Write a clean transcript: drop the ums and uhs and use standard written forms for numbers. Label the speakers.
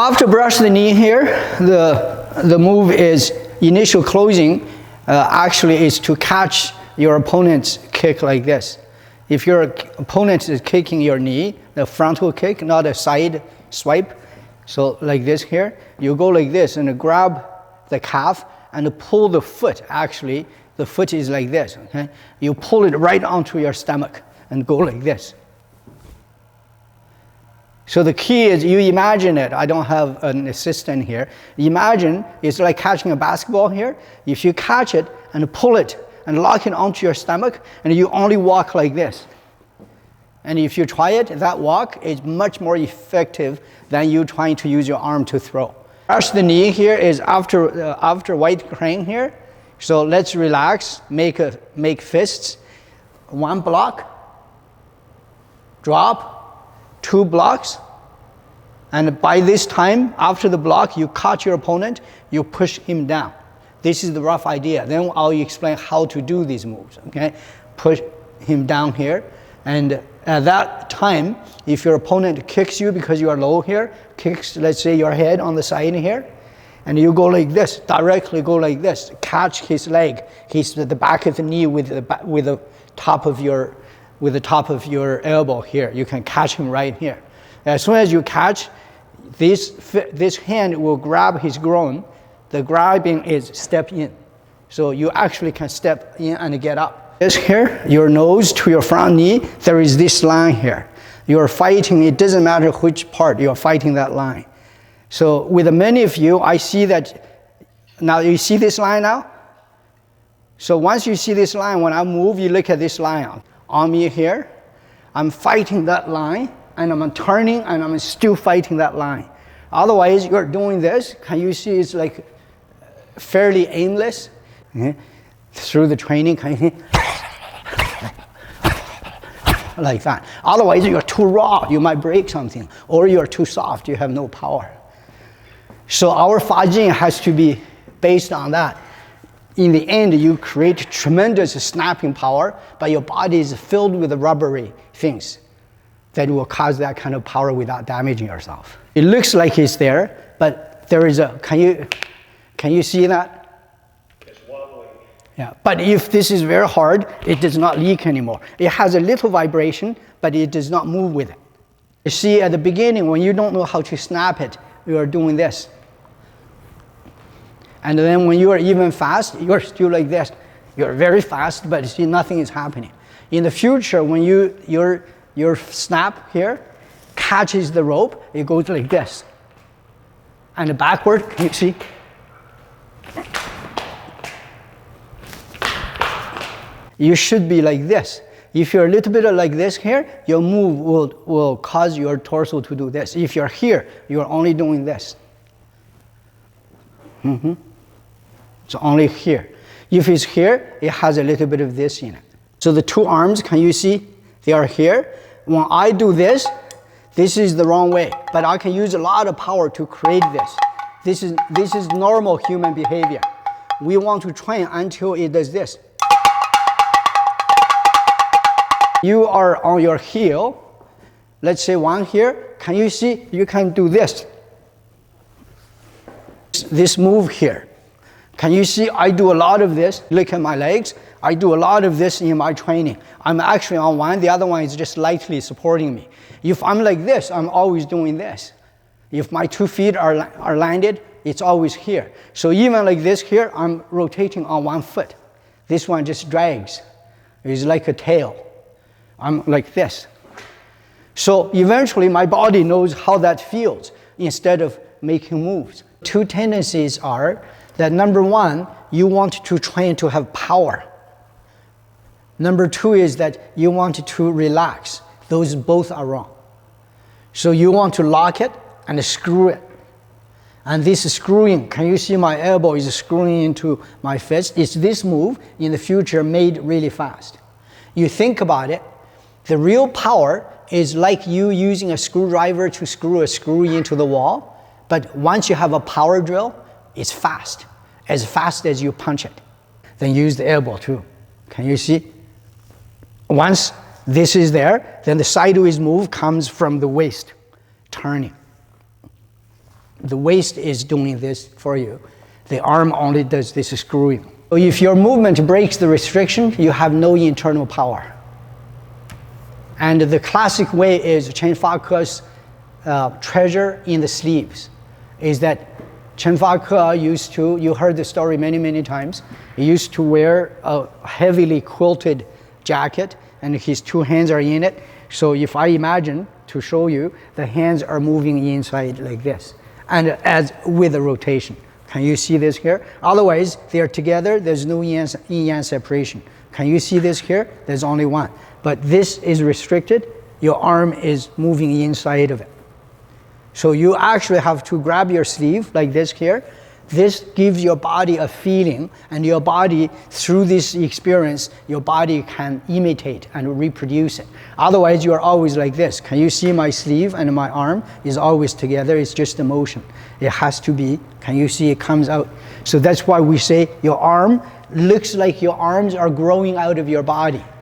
Speaker 1: after brush the knee here, the move is initial closing. Actually, is to catch your opponent's kick like this. If your opponent is kicking your knee, the frontal kick, not a side swipe, so like this here, you go like this and grab the calf and pull the foot. Actually, the foot is like this, okay? You pull it right onto your stomach and go like this. So the key is you imagine it. I don't have an assistant here. Imagine it's like catching a basketball here. If you catch it and pull it and lock it onto your stomach, and you only walk like this. And if you try it, that walk is much more effective than you trying to use your arm to throw. Brush the knee here is after white crane here. So let's relax, make fists. 1 block, drop, 2 blocks, and by this time, after the block, you caught your opponent, you push him down. This is the rough idea. Then I'll explain how to do these moves, okay? Push him down here, and at that time, if your opponent kicks you because you are low here, kicks, let's say, your head on the side here, and you go like this, directly go like this, catch his leg, the back of the knee with the top of your elbow here. You can catch him right here. As soon as you catch, this hand will grab his groin. The grabbing is step in. So you actually can step in and get up. This here, your nose to your front knee, there is this line here. You're fighting, it doesn't matter which part, you're fighting that line. So with many of you, I see that, now you see this line now? So once you see this line, when I move, you look at this line on me here. I'm fighting that line, and I'm turning, and I'm still fighting that line. Otherwise, you're doing this. Can you see it's like fairly aimless? Okay. Through the training, can you like that. Otherwise, you're too raw, you might break something, or you're too soft, you have no power. So our Fa-Jing has to be based on that. In the end, you create tremendous snapping power, but your body is filled with rubbery things that will cause that kind of power without damaging yourself. It looks like it's there, but there is a, can you see that?
Speaker 2: It's wobbling.
Speaker 1: Yeah, but if this is very hard, it does not leak anymore. It has a little vibration, but it does not move with it. You see, at the beginning, when you don't know how to snap it, you are doing this. And then when you are even fast, you're still like this. You're very fast, but see, nothing is happening. In the future, when your snap here catches the rope, it goes like this. And backward, can you see? You should be like this. If you're a little bit like this here, your move will cause your torso to do this. If you're here, you're only doing this. It's only here. If it's here, it has a little bit of this in it. So the 2 arms, can you see? They are here. When I do this, this is the wrong way, but I can use a lot of power to create this. This is normal human behavior. We want to train until it does this. You are on your heel. Let's say one here. Can you see? You can do this. This move here. Can you see? I do a lot of this. Look at my legs. I do a lot of this in my training. I'm actually on one. The other one is just lightly supporting me. If I'm like this, I'm always doing this. If my 2 feet are landed, it's always here. So even like this here, I'm rotating on 1 foot. This one just drags. It's like a tail. I'm like this. So eventually my body knows how that feels instead of making moves. 2 tendencies are that number 1, you want to train to have power. Number 2 is that you want to relax. Those both are wrong. So you want to lock it and screw it. And this screwing, can you see my elbow is screwing into my fist? It's this move in the future made really fast. You think about it, the real power is like you using a screwdriver to screw a screw into the wall, but once you have a power drill, it's fast as you punch it. Then use the elbow too. Can you see? Once this is there, then the sideways move comes from the waist, turning. the waist is doing this for you. The arm only does this screwing. So if your movement breaks the restriction, you have no internal power. And the classic way is Chen Fa Ke's treasure in the sleeves, is that Chen Fa Ke used to, you heard the story many, many times, he used to wear a heavily quilted jacket and his two hands are in it. So if I imagine, to show you, the hands are moving inside like this, and as with a rotation. Can you see this here? Otherwise, they are together, there's no yin-yang separation. Can you see this here? There's only one. But this is restricted, your arm is moving inside of it. So you actually have to grab your sleeve like this here. This gives your body a feeling, and your body, through this experience, your body can imitate and reproduce it. Otherwise, you are always like this. Can you see my sleeve and my arm is always together? It's just a motion. It has to be. Can you see it comes out? So that's why we say your arm looks like your arms are growing out of your body.